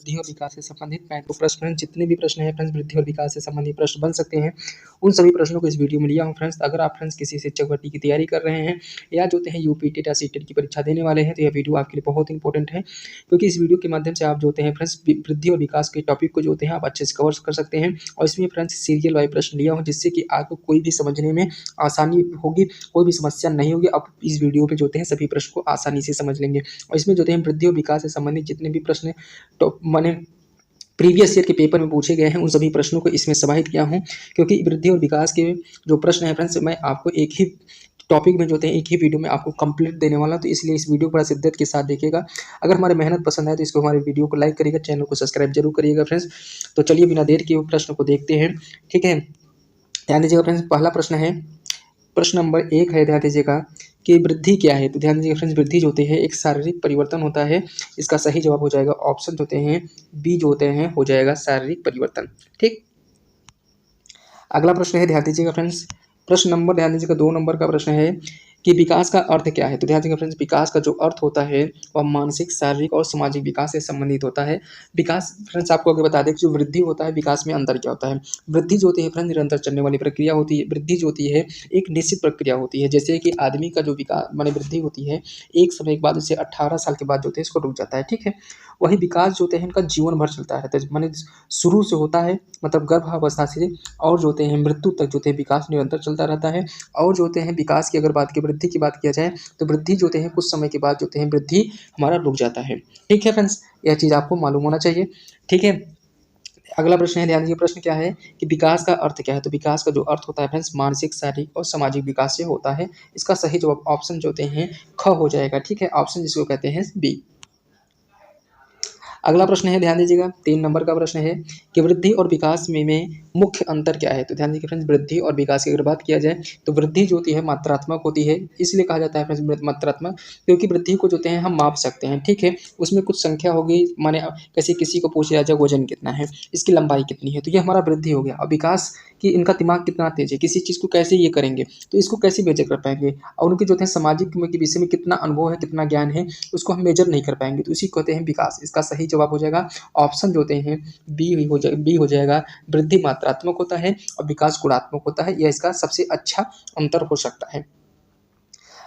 वृद्धि और विकास से संबंधित 35 प्रश्न, जितने भी प्रश्न हैं फ्रेंड्स वृद्धि और विकास से संबंधित प्रश्न बन सकते हैं, उन सभी प्रश्नों को इस वीडियो में लिया हूं फ्रेंड्स। अगर आप फ्रेंड्स किसी शिक्षक भर्ती की तैयारी कर रहे हैं या जो हैं यूपी टेट या सीटेट की परीक्षा देने वाले हैं, तो यह वीडियो आपके लिए बहुत इंपॉर्टेंट है, क्योंकि इस वीडियो के माध्यम से आप जो हैं फ्रेंड्स वृद्धि और विकास के टॉपिक को जो हैं आप अच्छे से कवर कर सकते हैं। और इसमें फ्रेंड्स सीरियल वाइज प्रश्न लिया हूँ, जिससे कि आपको कोई भी समझने में आसानी होगी, कोई भी समस्या नहीं होगी। आप इस वीडियो पे जो हैं सभी प्रश्न को आसानी से समझ लेंगे। और इसमें जो हैं वृद्धि और विकास से संबंधित जितने भी प्रश्न माने प्रीवियस ईयर के पेपर में पूछे गए हैं, उन सभी प्रश्नों को इसमें समाहित किया हूं, क्योंकि वृद्धि और विकास के जो प्रश्न हैं फ्रेंड्स मैं आपको एक ही टॉपिक में जो हैं एक ही वीडियो में आपको कंप्लीट देने वाला, तो इसलिए इस वीडियो को बड़ा शिद्दत के साथ देखिएगा। अगर हमारी मेहनत पसंद आए तो इसको हमारे वीडियो को लाइक करिएगा, चैनल को सब्सक्राइब जरूर करिएगा फ्रेंड्स। तो चलिए बिना देर के प्रश्न को देखते हैं, ठीक है। ध्यान दीजिएगा फ्रेंड्स, पहला प्रश्न है, प्रश्न नंबर 1 है, ध्यान दीजिएगा कि वृद्धि क्या है। तो ध्यान दीजिएगा फ्रेंड्स, वृद्धि जो होते हैं एक शारीरिक परिवर्तन होता है। इसका सही जवाब हो जाएगा ऑप्शन जो होते हैं बी जो होते हैं हो जाएगा शारीरिक परिवर्तन, ठीक। अगला प्रश्न है, ध्यान दीजिएगा फ्रेंड्स, प्रश्न नंबर ध्यान दीजिएगा 2 नंबर का प्रश्न है कि विकास का अर्थ क्या है। तो ध्यान दीजिएगा फ्रेंड्स, विकास का जो अर्थ होता है वह मानसिक, शारीरिक और सामाजिक विकास से संबंधित होता है। विकास फ्रेंड्स आपको अगर बता दें कि जो वृद्धि होता है, विकास में अंतर क्या होता है। वृद्धि जो होती है फ्रेंड्स निरंतर चलने वाली प्रक्रिया होती है। वृद्धि जो होती है एक निश्चित प्रक्रिया होती है, जैसे कि आदमी का जो विकास माने वृद्धि होती है एक समय के बाद, उसे 18 साल के बाद जो है इसको रुक जाता है, ठीक है। वही विकास जो होते हैं इनका जीवन भर चलता है, माने शुरू से होता है मतलब गर्भावस्था से और जो होते हैं मृत्यु तक जो है विकास निरंतर चलता रहता है। और जो होते हैं विकास की अगर बात की वृद्धि की बात किया जाए तो वृद्धि जो होते हैं कुछ समय के बाद जो होते हैं वृद्धि हमारा रुक जाता है, ठीक है फ्रेंड्स। यह चीज़ आपको मालूम होना चाहिए, ठीक है। अगला प्रश्न है, ध्यान दीजिए प्रश्न क्या है कि विकास का अर्थ क्या है। तो विकास का जो अर्थ होता है फ्रेंड्स मानसिक, शारीरिक और सामाजिक विकास से होता है। इसका सही जवाब ऑप्शन जो होते हैं ख हो जाएगा, ठीक है। ऑप्शन जिसको कहते हैं बी। अगला प्रश्न है, ध्यान दीजिएगा 3 नंबर का प्रश्न है कि वृद्धि और विकास में मुख्य अंतर क्या है। तो ध्यान दीजिए फ्रेंड्स, वृद्धि और विकास की अगर बात किया जाए तो वृद्धि जो होती है मात्रात्मक होती है, इसलिए कहा जाता है फ्रेंड्स मात्रात्मक, क्योंकि वृद्धि को जो होते हैं हम माप सकते हैं, ठीक है। उसमें कुछ संख्या होगी, माने कैसे किसी को पूछा जाए वजन कितना है, इसकी लंबाई कितनी है, तो ये हमारा वृद्धि हो गया। और विकास कि इनका दिमाग कितना तेज है, किसी चीज़ को कैसे ये करेंगे, तो इसको कैसे मेजर कर पाएंगे। और उनके जो है सामाजिक के विषय में कितना अनुभव है, कितना ज्ञान है, उसको हम मेजर नहीं कर पाएंगे, तो इसी को कहते हैं विकास। इसका सही जवाब हो जाएगा ऑप्शन जो होते हैं बी हो जाएगा। वृद्धि मात्रात्मक होता है और विकास गुणात्मक होता है, यह इसका सबसे अच्छा अंतर हो सकता है।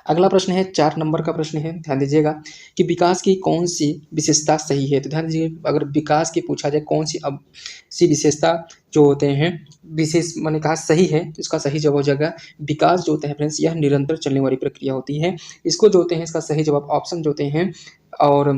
अगला प्रश्न है 4 नंबर का प्रश्न है, ध्यान दीजिएगा कि विकास की कौन सी विशेषता सही है। तो ध्यान दीजिए अगर विकास की पूछा जाए कौन सी अब सी विशेषता जो होते हैं विशेष मैंने कहा सही है, तो इसका सही जवाब हो जाएगा विकास जो होता है फ्रेंड्स यह निरंतर चलने वाली प्रक्रिया होती है। इसको जो होते हैं इसका सही जवाब ऑप्शन जो होते हैं और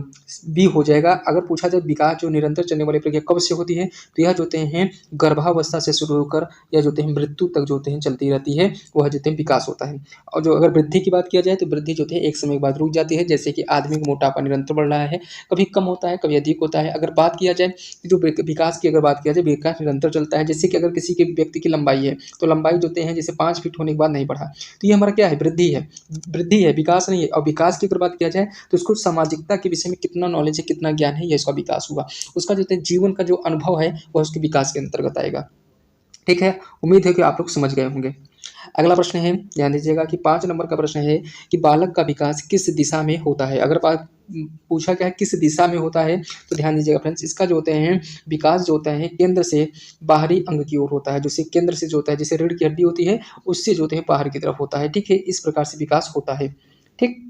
बी हो जाएगा। अगर पूछा जाए विकास जो निरंतर चलने वाली प्रक्रिया कब से होती है, तो यह जो होते हैं गर्भावस्था से शुरू होकर या जो होते हैं मृत्यु तक जो होते हैं चलती रहती है, वह जो होते हैं विकास होता है। और जो अगर वृद्धि की बात किया जाए तो वृद्धि जो है एक समय के बाद रुक जाती है, जैसे कि आदमी का मोटापा निरंतर बढ़ रहा है, कभी कम होता है कभी अधिक होता है। अगर बात किया जाए जो विकास की अगर बात किया जाए, विकास निरंतर चलता है, जैसे कि अगर किसी के व्यक्ति की लंबाई है तो लंबाई जो होते हैं जैसे 5 फीट होने के बाद नहीं बढ़ा, तो ये हमारा क्या है वृद्धि है, वृद्धि है, विकास नहीं है। और विकास की अगर बात किया जाए तो उसको सामाजिकता के विषय में कितना नॉलेज है, कितना ज्ञान है, यह इसका विकास हुआ। उसका जो जीवन का जो अनुभव है वह उसके विकास के अंतर्गत आएगा, ठीक है। उम्मीद है कि आप लोग समझ गए होंगे। अगला प्रश्न है, ध्यान दीजिएगा कि 5 नंबर का प्रश्न है कि बालक का विकास किस दिशा में होता है। अगर पूछा क्या है किस दिशा में होता है, तो ध्यान दीजिएगा फ्रेंड्स इसका जो होते हैं विकास जो होता है केंद्र से बाहरी अंग की ओर होता है, जैसे केंद्र से जो होता है जैसे रीढ़ की हड्डी होती है उससे जो होते हैं बाहर की तरफ होता है, ठीक है। इस प्रकार से विकास होता है, ठीक।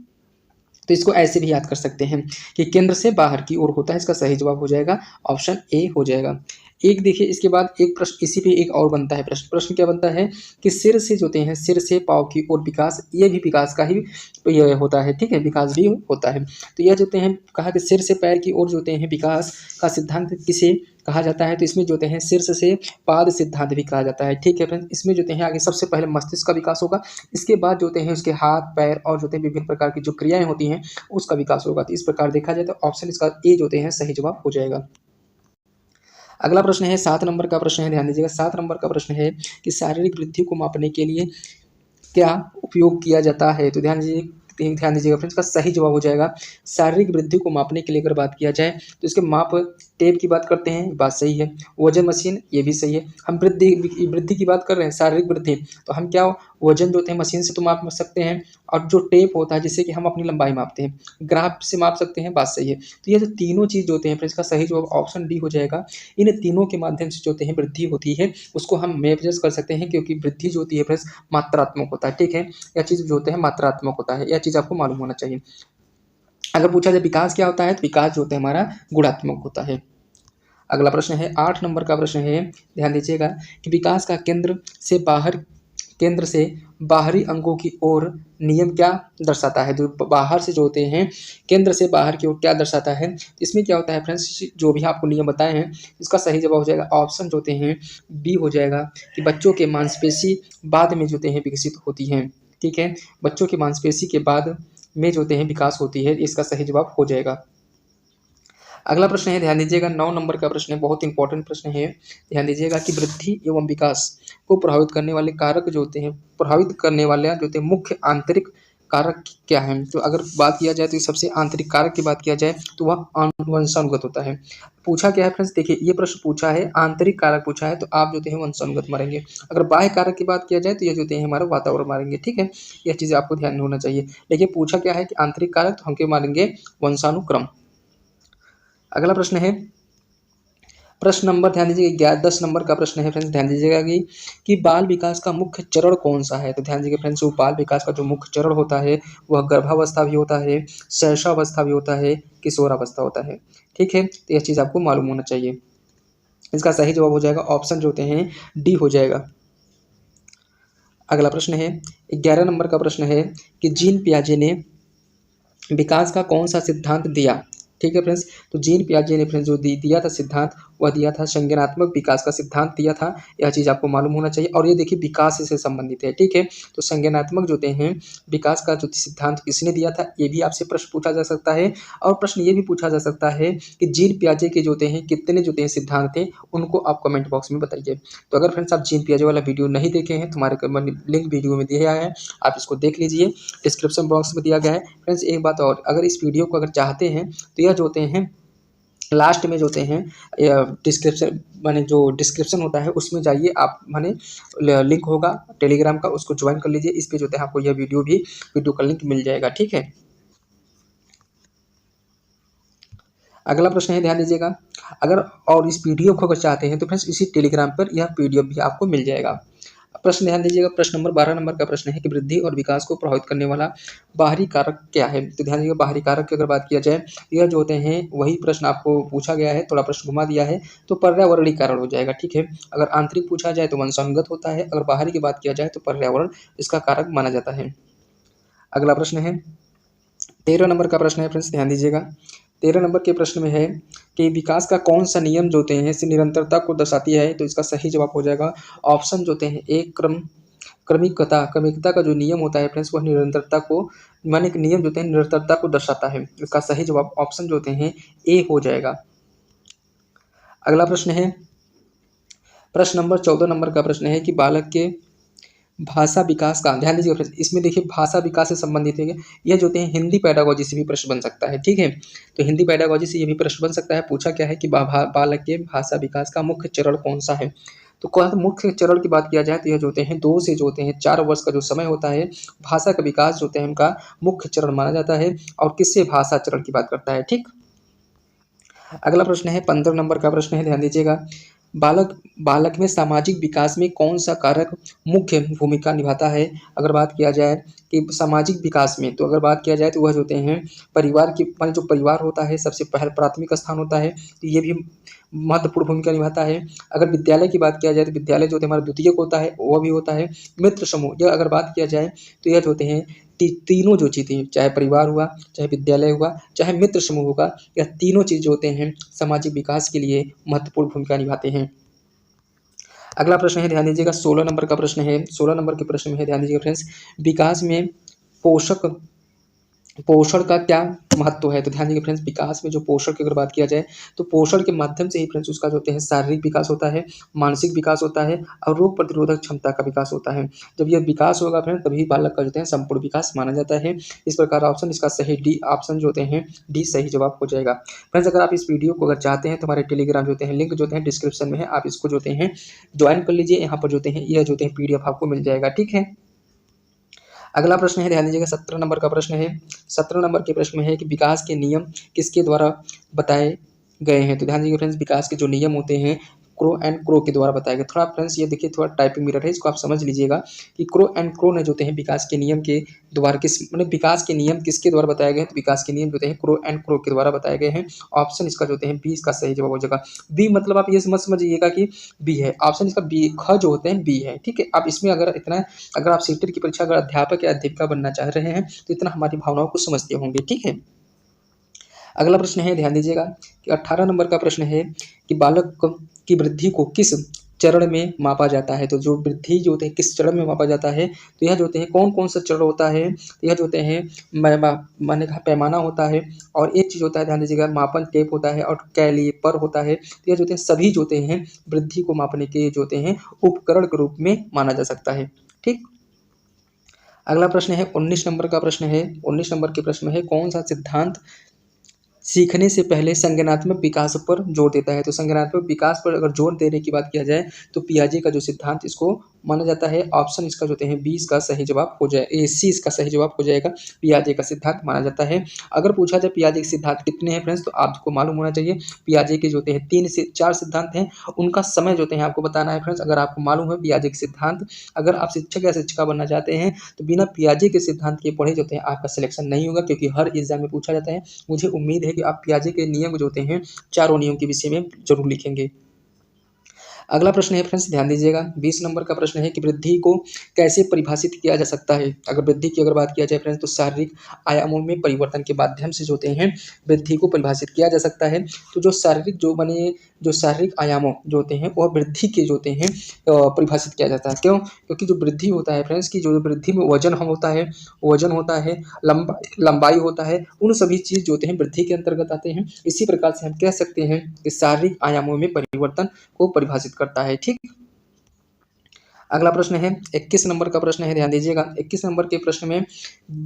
तो इसको ऐसे भी याद कर सकते हैं कि केंद्र से बाहर की ओर होता है। इसका सही जवाब हो जाएगा ऑप्शन ए हो जाएगा। एक देखिए इसके बाद एक प्रश्न इसी पे एक और बनता है प्रश्न क्या बनता है कि सिर से जो होते हैं सिर से पाँव की ओर विकास, ये भी विकास का ही तो यह होता है, ठीक है, विकास भी होता है। तो यह जो होते हैं कहा कि सिर से पैर की ओर जो होते हैं विकास का सिद्धांत किसे कहा जाता है, तो इसमें जो होते हैं शीर्ष से पाद सिद्धांत भी कहा जाता है, ठीक है फ्रेंड्स। इसमें जो होते हैं आगे सबसे पहले मस्तिष्क का विकास होगा, इसके बाद जो होते हैं उसके हाथ पैर और जो होते हैं विभिन्न प्रकार की जो क्रियाएं होती हैं उसका विकास होगा। तो इस प्रकार देखा जाए तो ऑप्शन इसका ए जो होते हैं सही जवाब हो जाएगा। अगला प्रश्न है 7 नंबर का प्रश्न है, ध्यान दीजिएगा 7 नंबर का प्रश्न है कि शारीरिक वृद्धि को मापने के लिए क्या उपयोग किया जाता है। तो ध्यान दीजिएगा फ्रेंड्स का सही जवाब हो जाएगा शारीरिक वृद्धि को मापने के लिए अगर बात किया जाए तो इसके माप टेप की बात करते हैं, बात सही है। वजन मशीन, ये भी सही है। हम वृद्धि वृद्धि की बात कर रहे हैं, शारीरिक वृद्धि, तो हम क्या वजन जो होते हैं मशीन से तो माप सकते हैं, और जो टेप होता है जिससे कि हम अपनी लंबाई मापते हैं, ग्राफ से माप सकते हैं, बात सही है। तो ये जो तीनों चीज़ जो होते हैं फ्रेंड्स, इसका सही जवाब ऑप्शन डी हो जाएगा। इन तीनों के माध्यम से जो होते हैं वृद्धि होती है, उसको हम मेजर कर सकते हैं, क्योंकि वृद्धि जो होती है फ्रेंड्स मात्रात्मक होता है, ठीक है। यह चीज़ जो होते हैं मात्रात्मक होता है, यह चीज़ आपको मालूम होना चाहिए। अगर पूछा जाए विकास क्या होता है, तो विकास जो होता है हमारा गुणात्मक होता है। अगला प्रश्न है 8 नंबर का प्रश्न है, ध्यान दीजिएगा कि विकास का केंद्र से बाहरी अंगों की ओर नियम क्या दर्शाता है। जो बाहर से जो होते हैं केंद्र से बाहर की ओर क्या दर्शाता है, इसमें क्या होता है फ्रेंड्स, जो भी आपको नियम बताए हैं इसका सही जवाब हो जाएगा ऑप्शन जो होते हैं बी हो जाएगा, कि बच्चों के मांसपेशी बाद में जो होते हैं विकसित होती हैं, ठीक है। बच्चों की मांसपेशी के बाद में जो होते हैं विकास होती है, इसका सही जवाब हो जाएगा। अगला प्रश्न है, ध्यान दीजिएगा 9 नंबर का प्रश्न है, बहुत इंपॉर्टेंट प्रश्न है। ध्यान दीजिएगा कि वृद्धि एवं विकास को प्रभावित करने वाले कारक जो होते हैं, प्रभावित करने वाले जो होते हैं मुख्य आंतरिक कारक क्या है। तो अगर बात किया जाए तो सबसे आंतरिक कारक की बात किया जाए तो वह वंशानुगत होता है। पूछा क्या है फ्रेंड्स, देखिए ये प्रश्न पूछा है आंतरिक कारक पूछा है, तो आप जो है वंशानुगत मारेंगे। अगर बाह्य कारक की बात किया जाए तो ये जो है हमारा वातावरण मारेंगे, ठीक है। यह चीज़ आपको ध्यान होना चाहिए। लेकिन पूछा क्या है कि आंतरिक कारक, तो हम क्या मारेंगे, वंशानुक्रम। अगला प्रश्न है, प्रश्न नंबर ध्यान दीजिएगा 10 नंबर का प्रश्न है फ्रेंड्स, ध्यान दीजिएगा कि बाल विकास का मुख्य चरण कौन सा है। तो ध्यान दीजिएगा फ्रेंड्स, वो बाल विकास का जो मुख्य चरण होता है वह गर्भावस्था भी होता है, शैशवावस्था भी होता है, किशोरावस्था होता है, ठीक है। तो यह चीज़ आपको मालूम होना चाहिए। इसका सही जवाब हो जाएगा ऑप्शन जो होते हैं डी हो जाएगा। अगला प्रश्न है 11 नंबर का प्रश्न है कि जीन पियाजे ने विकास का कौन सा सिद्धांत दिया, ठीक है फ्रेंड्स। तो जीन पियाजे ने फ्रेंड्स जो दिया था सिद्धांत, वह दिया था संज्ञानात्मक विकास का सिद्धांत दिया था। यह चीज़ आपको मालूम होना चाहिए। और ये देखिए विकास से संबंधित है, ठीक है। तो संज्ञानात्मक जो होते हैं विकास का जो सिद्धांत किसने दिया था, ये भी आपसे प्रश्न पूछा जा सकता है। और प्रश्न ये भी पूछा जा सकता है कि जीन पियाजे के जो होते हैं कितने जो होते हैं सिद्धांत थे, उनको आप कमेंट बॉक्स में बताइए। तो अगर फ्रेंड्स आप जीन पियाजे वाला वीडियो नहीं देखे हैं, तुम्हारे लिंक वीडियो में दिया है, आप इसको देख लीजिए, डिस्क्रिप्शन बॉक्स में दिया गया है। फ्रेंड्स एक बात और, अगर इस वीडियो को अगर चाहते हैं तो यह जो होते हैं लास्ट में जो होते हैं डिस्क्रिप्शन माने जो डिस्क्रिप्शन होता है उसमें जाइए आप, माने लिंक होगा टेलीग्राम का, उसको ज्वाइन कर लीजिए। इस पे जो है आपको यह वीडियो का लिंक मिल जाएगा, ठीक है। अगला प्रश्न है, ध्यान दीजिएगा, अगर और इस पीडीएफ को अगर चाहते हैं तो फ्रेंड्स इसी टेलीग्राम पर यह पीडीएफ भी आपको मिल जाएगा। प्रश्न ध्यान दीजिएगा, प्रश्न नंबर 12 नंबर का प्रश्न है कि वृद्धि और विकास को प्रभावित करने वाला बाहरी कारक क्या है। तो ध्यान दीजिएगा बाहरी कारक की अगर बात किया जाए, यह जो होते हैं वही प्रश्न आपको पूछा गया है, थोड़ा प्रश्न घुमा दिया है, तो पर्यावरणीय कारण हो जाएगा, ठीक है। अगर आंतरिक पूछा जाए तो वंशानुगत होता है, अगर बाहरी की बात किया जाए तो पर्यावरण इसका कारक माना जाता है। अगला प्रश्न है 13 नंबर का प्रश्न है फ्रेंड्स, ध्यान दीजिएगा 13 नंबर के प्रश्न में है कि विकास का कौन सा नियम जो होते हैं इस निरंतरता को दर्शाती है। तो इसका सही जवाब हो जाएगा ऑप्शन जो होते हैं एक क्रमिकता का जो नियम होता है फ्रेंड्स, वह निरंतरता को माने एक नियम जो होते हैं निरंतरता को दर्शाता है। इसका सही जवाब ऑप्शन जो होते हैं ए हो जाएगा। अगला प्रश्न है, प्रश्न नंबर 14 नंबर का प्रश्न है कि बालक के भाषा विकास का, ध्यान दीजिएगा फ्रेंड्स, इसमें देखिए भाषा विकास से संबंधित है, यह जो होते हैं हिंदी पेडागोजी से भी प्रश्न बन सकता है, ठीक है। तो हिंदी पेडागोजी से ये भी प्रश्न बन सकता है। पूछा क्या है कि बालक के भाषा विकास का मुख्य चरण कौन सा है। तो कौन मुख्य चरण की बात किया जाए तो यह जो होते हैं 2 से जो होते हैं 4 वर्ष का जो समय होता है, भाषा का विकास जो होता है उनका मुख्य चरण माना जाता है। और किससे भाषा चरण की बात करता है, ठीक। अगला प्रश्न है 15 नंबर का प्रश्न है, ध्यान दीजिएगा, बालक में सामाजिक विकास में कौन सा कारक मुख्य भूमिका निभाता है। अगर बात किया जाए कि सामाजिक विकास में, तो अगर बात किया जाए तो वह जो होते हैं परिवार की, माने जो परिवार होता है सबसे पहले प्राथमिक स्थान होता है, तो ये भी महत्वपूर्ण भूमिका निभाता है। अगर विद्यालय की बात किया जाए तो विद्यालय जो होता है हमारा द्वितीयक होता है, वह भी होता है। मित्र समूह, यह अगर बात किया जाए तो यह जो होते हैं तीनों जो चीज़ें, चाहे परिवार हुआ, चाहे विद्यालय हुआ, चाहे मित्र समूह होगा, यह तीनों चीज़ जो होते हैं सामाजिक विकास के लिए महत्वपूर्ण भूमिका निभाते हैं। अगला प्रश्न है, ध्यान दीजिएगा 16 नंबर का प्रश्न है। 16 नंबर के प्रश्न में है, ध्यान दीजिएगा फ्रेंड्स, विकास में पोषक पोषण का क्या महत्व है, तो ध्यान दीजिए फ्रेंड्स, विकास में जो पोषण की अगर बात किया जाए तो पोषण के माध्यम से ही फ्रेंड्स उसका जो होते हैं शारीरिक विकास होता है, मानसिक विकास होता है और रोग प्रतिरोधक क्षमता का विकास होता है। जब यह विकास होगा फ्रेंड्स तभी बालक का जो है संपूर्ण विकास माना जाता है। इस प्रकार ऑप्शन इसका सही डी ऑप्शन जो होते हैं डी सही जवाब हो जाएगा। फ्रेंड्स अगर आप इस वीडियो को अगर चाहते हैं तो हमारे टेलीग्राम जो होते हैं लिंक जो होते हैं डिस्क्रिप्शन में है, आप इसको जो होते हैं ज्वाइन कर लीजिए। यहाँ पर जो होते हैं यह जो होते हैं PDF आपको मिल जाएगा, ठीक है। अगला प्रश्न है, ध्यान दीजिएगा 17 नंबर का प्रश्न है। 17 नंबर के प्रश्न में है कि विकास के नियम किसके द्वारा बताए गए हैं, तो ध्यान दीजिए फ्रेंड्स, विकास के जो नियम होते हैं क्रो एंड क्रो के द्वारा बताए गए। थोड़ा फ्रेंड्स ये देखिए थोड़ा टाइपिंग मिरर है, इसको आप समझ लीजिएगा कि क्रो एंड क्रो ने जो होते हैं विकास के नियम के द्वारा किस मतलब विकास के नियम किसके द्वारा बताए गए हैं, तो विकास के नियम जो होते हैं क्रो एंड क्रो के द्वारा बताए गए हैं। ऑप्शन इसका जो होते हैं बी इसका सही जवाब हो जाएगा। बी मतलब आप ये समझिएगा कि बी है, ऑप्शन इसका बी ख जो होते हैं बी है, ठीक है। आप इसमें अगर इतना अगर आप सीटेट की परीक्षा अगर अध्यापक या अध्यापिका बनना चाह रहे हैं तो इतना हमारी भावनाओं को समझते होंगे, ठीक है। अगला प्रश्न है, ध्यान दीजिएगा कि 18 नंबर का प्रश्न है कि बालक की वृद्धि को किस चरण में मापा जाता है, तो जो वृद्धि जो होते हैं किस चरण में मापा जाता है, तो यह जो होते हैं कौन कौन सा चरण होता है, तो यह जो होते हैं मैंने कहा पैमाना होता है और एक चीज़ होता है ध्यान दीजिएगा मापन टेप होता है और कैलिपर होता है। तो यह जो होते हैं सभी जो होते हैं वृद्धि को मापने के जो होते हैं उपकरण के रूप में माना जा सकता है, ठीक। अगला प्रश्न है 19 नंबर का प्रश्न है। 19 नंबर के प्रश्न में है कौन सा सिद्धांत सीखने से पहले संज्ञानात्मक विकास पर जोर देता है, तो संज्ञानात्मक विकास पर अगर जोर देने की बात किया जाए तो पियाजे का जो सिद्धांत इसको माना जाता है। ऑप्शन इसका जो होते हैं बी इसका सही जवाब हो जाए, ए सी इसका सही जवाब हो जाएगा। पियाजे का सिद्धांत माना जाता है। अगर पूछा जाए पियाजे के सिद्धांत कितने हैं फ्रेंड्स, तो आपको मालूम होना चाहिए पियाजे के जो होते हैं 3 से 4 सिद्धांत हैं। उनका समय जो होते हैं आपको बताना है फ्रेंड्स। अगर आपको मालूम है पियाजे के सिद्धांत, अगर आप शिक्षक या शिक्षिका बनना चाहते हैं तो बिना पियाजे के सिद्धांत के पढ़े जो होते हैं आपका सिलेक्शन नहीं होगा, क्योंकि हर एग्जाम में पूछा जाता है। मुझे उम्मीद है कि आप पियाजे के नियम जो होते हैं चारों नियम के विषय में जरूर लिखेंगे। अगला प्रश्न है फ्रेंड्स, ध्यान दीजिएगा 20 नंबर का प्रश्न है कि वृद्धि को कैसे परिभाषित किया जा सकता है। अगर वृद्धि की अगर बात किया जाए फ्रेंड्स तो शारीरिक आयामों में परिवर्तन के माध्यम से जो होते हैं वृद्धि को परिभाषित किया जा सकता है। तो जो शारीरिक जो शारीरिक आयामों जो होते हैं वह वृद्धि के जो होते हैं परिभाषित किया जाता है। क्यों? क्योंकि जो वृद्धि होता है फ्रेंड्स की जो वृद्धि में वजन होता है, लंबाई होता है, उन सभी चीज जो होते हैं वृद्धि के अंतर्गत आते हैं। इसी प्रकार से हम कह सकते हैं कि शारीरिक आयामों में परिवर्तन को परिभाषित करता है, ठीक। अगला प्रश्न है 21 नंबर का प्रश्न है, ध्यान दीजिएगा 21 नंबर के प्रश्न में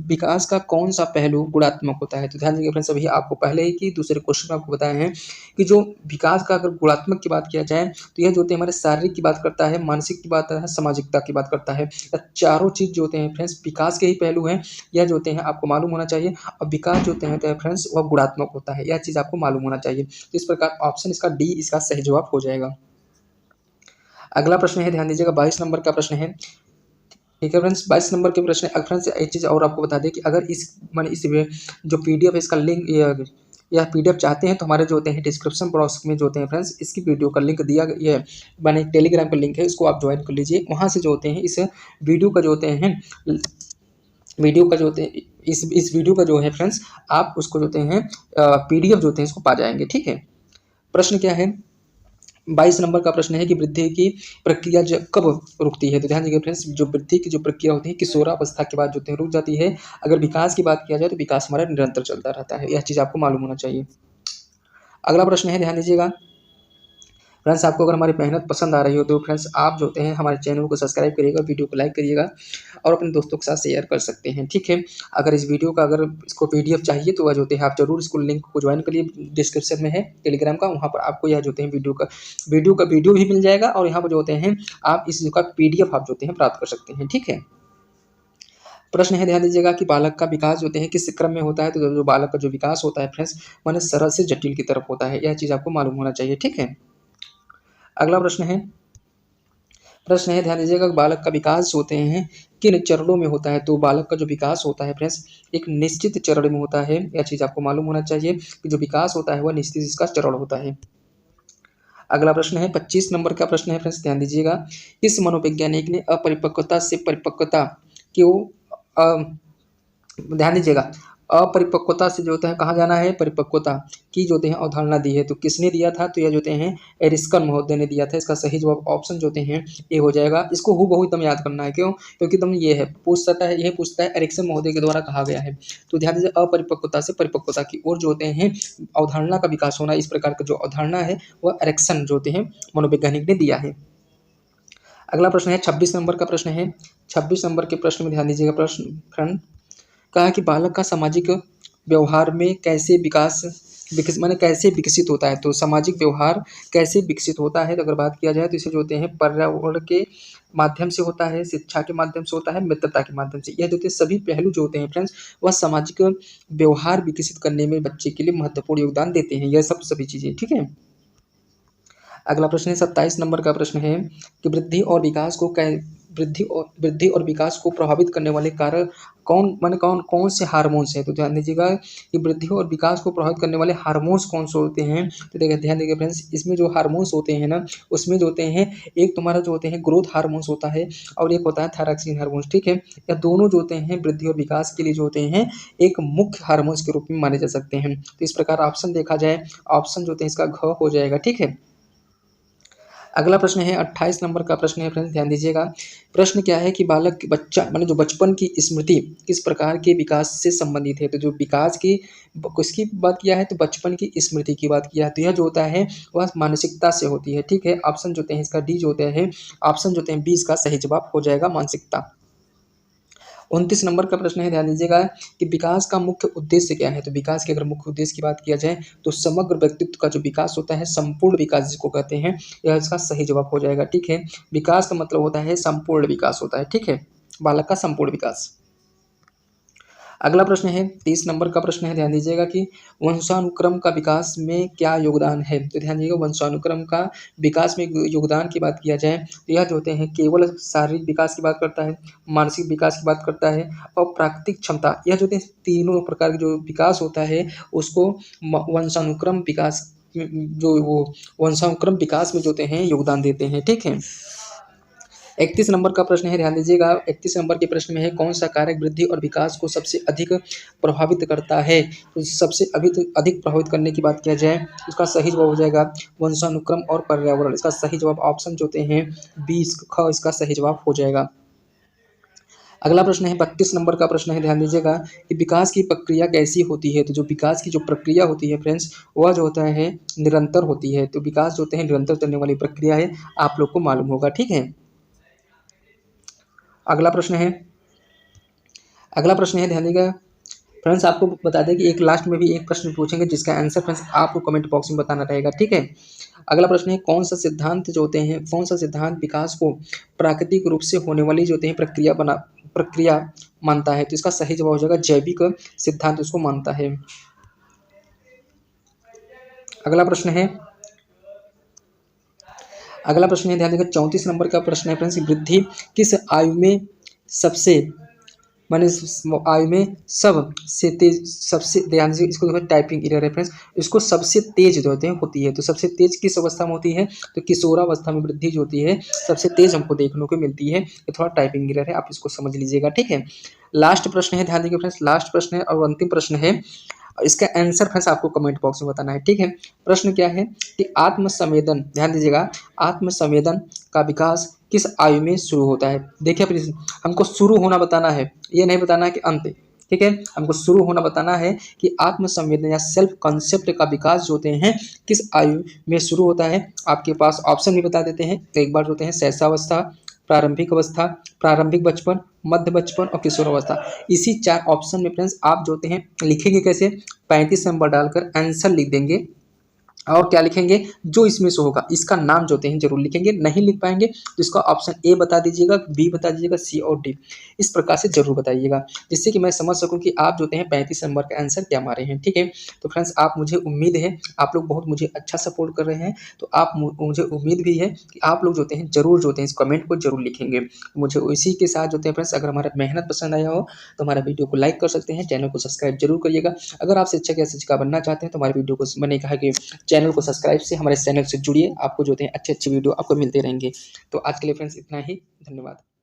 विकास का कौन सा पहलू गुणात्मक होता है, तो ध्यान दीजिएगा फ्रेंड्स, अभी आपको पहले ही की दूसरे क्वेश्चन में आपको बताए हैं कि जो विकास का अगर गुणात्मक की बात किया जाए तो यह जो होते हैं हमारे शारीरिक की बात करता है, मानसिक की बात करता है, सामाजिकता की बात करता है। चारों चीज जो होते हैं फ्रेंड्स विकास के ही पहलू हैं। यह जो होते हैं आपको मालूम होना चाहिए। और विकास जो होते हैं फ्रेंड्स वह गुणात्मक होता है, यह चीज आपको मालूम होना चाहिए। तो इस प्रकार ऑप्शन इसका डी इसका सही जवाब हो जाएगा। अगला प्रश्न है, ध्यान दीजिएगा 22 नंबर का प्रश्न है, ठीक है फ्रेंड्स। 22 नंबर के प्रश्न है। फ्रेंड्स एक चीज़ और आपको बता दें कि अगर इस मैंने इस जो PDF है इसका लिंक या PDF चाहते हैं तो हमारे जो होते हैं डिस्क्रिप्शन बॉक्स में जो होते हैं फ्रेंड्स इसकी वीडियो का लिंक दिया ये मैंने टेलीग्राम का लिंक है, इसको आप ज्वाइन कर लीजिए। वहाँ से जो होते हैं इस वीडियो का जो होते हैं वीडियो का जो होते हैं इस वीडियो का जो है फ्रेंड्स आप उसको जो होते हैं PDF जो होते हैं इसको पा जाएंगे, ठीक है। प्रश्न क्या है 22 नंबर का प्रश्न है कि वृद्धि की प्रक्रिया कब रुकती है, तो ध्यान दीजिए फ्रेंड्स, जो वृद्धि की जो प्रक्रिया होती है किशोरावस्था के बाद जो होती है रुक जाती है। अगर विकास की बात किया जाए तो विकास हमारा निरंतर चलता रहता है, यह चीज़ आपको मालूम होना चाहिए। अगला प्रश्न है, ध्यान दीजिएगा फ्रेंड्स, आपको अगर हमारी मेहनत पसंद आ रही हो तो फ्रेंड्स आप जो होते हैं हमारे चैनल को सब्सक्राइब करिएगा, वीडियो को लाइक करिएगा और अपने दोस्तों के साथ शेयर कर सकते हैं, ठीक है। अगर इस वीडियो का अगर इसको PDF चाहिए तो वह जो होते हैं आप जरूर इसको लिंक को ज्वाइन करिए, डिस्क्रिप्शन में है टेलीग्राम का, वहाँ पर आपको यह जो होते हैं वीडियो भी मिल जाएगा और यहाँ पर जो होते हैं आप इसका PDF आप जो होते हैं प्राप्त कर सकते हैं, ठीक है। प्रश्न है, ध्यान दीजिएगा कि बालक का विकास जो होते हैं किस क्रम में होता है, तो जो बालक का जो विकास होता है फ्रेंड्स माने सरल से जटिल की तरफ होता है, यह चीज़ आपको मालूम होना चाहिए, ठीक है। अगला प्रश्न है ध्यान दीजिएगा बालक का विकास होते हैं किन चरणों में होता है, तो बालक का जो विकास होता है फ्रेंड्स एक निश्चित चरण में होता है, यह चीज़ आपको मालूम होना चाहिए कि जो विकास होता है वह निश्चित इसका चरण होता है। अगला प्रश्न है 25 नंबर का प्रश्न है फ्रेंड्स, ध्यान दीजिएगा किस मनोवैज्ञानिक ने अपरिपक्वता से परिपक्वता क्यों ध्यान दीजिएगा अपरिपक्वता से जो होता है कहाँ जाना है, परिपक्वता की जो होते हैं अवधारणा दी है। तो किसने दिया था, तो यह जो होते हैं एरिस्टन महोदय ने दिया था। इसका सही जवाब ऑप्शन जो होते हैं ए हो जाएगा। इसको हूबहू एकदम याद करना है, क्यों, क्योंकि एकदम ये है पूछ सकता है, यही पूछता है एरिक्सन महोदय के द्वारा कहा गया है। तो ध्यान दीजिए, अपरिपक्वता से परिपक्वता की ओर जो होते हैं अवधारणा का विकास होना, इस प्रकार का जो अवधारणा है वह एरिक्सन जो होते हैं मनोवैज्ञानिक ने दिया है। अगला प्रश्न है 26 नंबर का प्रश्न है। 26 नंबर के प्रश्न में ध्यान दीजिएगा। प्रश्न फ्रेंड कहा कि बालक का सामाजिक व्यवहार में कैसे माने कैसे विकसित होता है। तो सामाजिक व्यवहार कैसे विकसित होता है, तो अगर बात किया जाए तो इसे जो होते हैं पर्यावरण के माध्यम से होता है, शिक्षा के माध्यम से होता है, मित्रता के माध्यम से। यह जो होते हैं सभी पहलू जो होते हैं फ्रेंड्स, वह सामाजिक व्यवहार विकसित करने में बच्चे के लिए महत्वपूर्ण योगदान देते हैं। यह सभी चीजें, ठीक है। अगला प्रश्न है 27 नंबर का प्रश्न है कि वृद्धि और विकास को प्रभावित करने वाले कारक कौन से हार्मोन्स हैं। तो ध्यान दीजिएगा कि वृद्धि और विकास को प्रभावित करने वाले हार्मोन्स कौन से होते हैं। तो देखिए ध्यान दीजिएगा फ्रेंड्स, इसमें जो हार्मोन्स होते हैं ना, उसमें जो होते हैं एक तुम्हारा जो होते हैं ग्रोथ हार्मोन्स होता है और एक होता है थायरॉक्सिन हार्मोन्स, ठीक है। यह दोनों जो होते हैं वृद्धि और विकास के लिए जो होते हैं एक मुख्य हार्मोन्स के रूप में माने जा सकते हैं। तो इस प्रकार ऑप्शन देखा जाए, ऑप्शन जो होते हैं इसका घ हो जाएगा, ठीक है। अगला प्रश्न है 28 नंबर का प्रश्न है फ्रेंड्स, ध्यान दीजिएगा। प्रश्न क्या है कि बालक बच्चा माने जो बचपन की स्मृति किस प्रकार के विकास से संबंधित है। तो जो विकास की किसकी बात किया है, तो बचपन की स्मृति की बात किया है। तो यह जो होता है वह मानसिकता से होती है, ठीक है। ऑप्शन जो होते हैं इसका डी जो होता है, ऑप्शन जो होते हैं 20 का सही जवाब हो जाएगा मानसिकता। 29 नंबर का प्रश्न है, ध्यान दीजिएगा कि विकास का मुख्य उद्देश्य क्या है। तो विकास के अगर मुख्य उद्देश्य की बात किया जाए तो समग्र व्यक्तित्व का जो विकास होता है, संपूर्ण विकास जिसको कहते हैं, यह इसका सही जवाब हो जाएगा, ठीक है। विकास का मतलब होता है संपूर्ण विकास होता है, ठीक है, बालक का संपूर्ण विकास। अगला प्रश्न है 30 नंबर का प्रश्न है, ध्यान दीजिएगा कि वंशानुक्रम का विकास में क्या योगदान है। तो ध्यान दीजिएगा वंशानुक्रम का विकास में योगदान की बात किया जाए तो यह जो होते हैं केवल शारीरिक विकास की बात करता है, मानसिक विकास की बात करता है और प्राकृतिक क्षमता। यह जो होते हैं तीनों प्रकार के जो विकास होता है उसको वंशानुक्रम विकास जो वो वंशानुक्रम विकास में जो होते हैं योगदान देते हैं, ठीक है। 31 नंबर का प्रश्न है, ध्यान दीजिएगा। 31 नंबर के प्रश्न में है कौन सा कारक वृद्धि और विकास को सबसे अधिक प्रभावित करता है। तो सबसे अधिक प्रभावित करने की बात किया जाए उसका सही जवाब हो जाएगा वंशानुक्रम और पर्यावरण। इसका सही जवाब ऑप्शन जो होते हैं 20 ख इसका सही जवाब हो जाएगा। अगला प्रश्न है 32 नंबर का प्रश्न है, ध्यान दीजिएगा कि विकास की प्रक्रिया कैसी होती है। तो जो विकास की जो प्रक्रिया होती है फ्रेंड्स, वह जो होता है निरंतर होती है। तो विकास जो होते हैं निरंतर चलने वाली प्रक्रिया है, आप लोग को मालूम होगा, ठीक है। अगला प्रश्न है ध्यान दीजिएगा फ्रेंड्स, आपको बता दें कि एक लास्ट में भी एक प्रश्न पूछेंगे जिसका आंसर फ्रेंड्स आपको कमेंट बॉक्स में बताना रहेगा, ठीक है। अगला प्रश्न है कौन सा सिद्धांत विकास को प्राकृतिक रूप से होने वाली जो होते हैं प्रक्रिया मानता है। तो इसका सही जवाब हो जाएगा जैविक सिद्धांत उसको मानता है। अगला प्रश्न है ध्यान दीजिएगा 34 नंबर का प्रश्न है फ्रेंड्स, वृद्धि किस आयु में सबसे आयु में सबसे तेज ध्यान दीजिए, इसको देखो टाइपिंग एरर है फ्रेंड्स, इसको सबसे तेज जो होते हैं होती है। तो सबसे तेज किस अवस्था में होती है, तो किशोरावस्था में वृद्धि जो होती है सबसे तेज हमको देखने को मिलती है। ये थोड़ा टाइपिंग एरर है, आप इसको समझ लीजिएगा, ठीक है। लास्ट प्रश्न है, ध्यान दीजिए फ्रेंड्स, लास्ट प्रश्न है और अंतिम प्रश्न है। इसका आंसर फ्रेंड्स आपको कमेंट बॉक्स में बताना है, ठीक है। प्रश्न क्या है कि आत्मसंवेदन, ध्यान दीजिएगा, आत्मसंवेदन का विकास किस आयु में शुरू होता है। देखिए प्लीज, हमको शुरू होना बताना है, ये नहीं बताना है कि अंत, ठीक है। हमको शुरू होना बताना है कि आत्मसंवेदन या सेल्फ कॉन्सेप्ट का विकास जो होते हैं किस आयु में शुरू होता है। आपके पास ऑप्शन भी बता देते हैं, तो एक बार जो होते हैं शैशवावस्था, प्रारंभिक अवस्था, प्रारंभिक बचपन, मध्य बचपन और किशोरावस्था। इसी 4 ऑप्शन में फ्रेंड्स आप जो होते हैं लिखेंगे कैसे, 35 नंबर डालकर आंसर लिख देंगे और क्या लिखेंगे, जो इसमें से होगा इसका नाम जो होते हैं जरूर लिखेंगे। नहीं लिख पाएंगे तो इसका ऑप्शन ए बता दीजिएगा, बी बता दीजिएगा, सी और डी, इस प्रकार से जरूर बताइएगा, जिससे कि मैं समझ सकूं कि आप जो होते हैं 35 नंबर का आंसर क्या मारे हैं, ठीक है। तो फ्रेंड्स आप मुझे उम्मीद है आप लोग बहुत मुझे अच्छा सपोर्ट कर रहे हैं, तो आप मुझे उम्मीद भी है कि आप लोग जो होते हैं जरूर जो होते हैं इस कमेंट को जरूर लिखेंगे। मुझे इसी के साथ जो होते हैं फ्रेंड्स, अगर हमारा मेहनत पसंद आया हो तो हमारा वीडियो को लाइक कर सकते हैं, चैनल को सब्सक्राइब जरूर करिएगा। अगर आप शिक्षक या शिक्षिका बनना चाहते हैं तो हमारे वीडियो को, मैंने कहा कि चैनल को सब्सक्राइब से हमारे चैनल से जुड़िए, आपको जो होते हैं अच्छे वीडियो आपको मिलते रहेंगे। तो आज के लिए फ्रेंड्स इतना ही, धन्यवाद।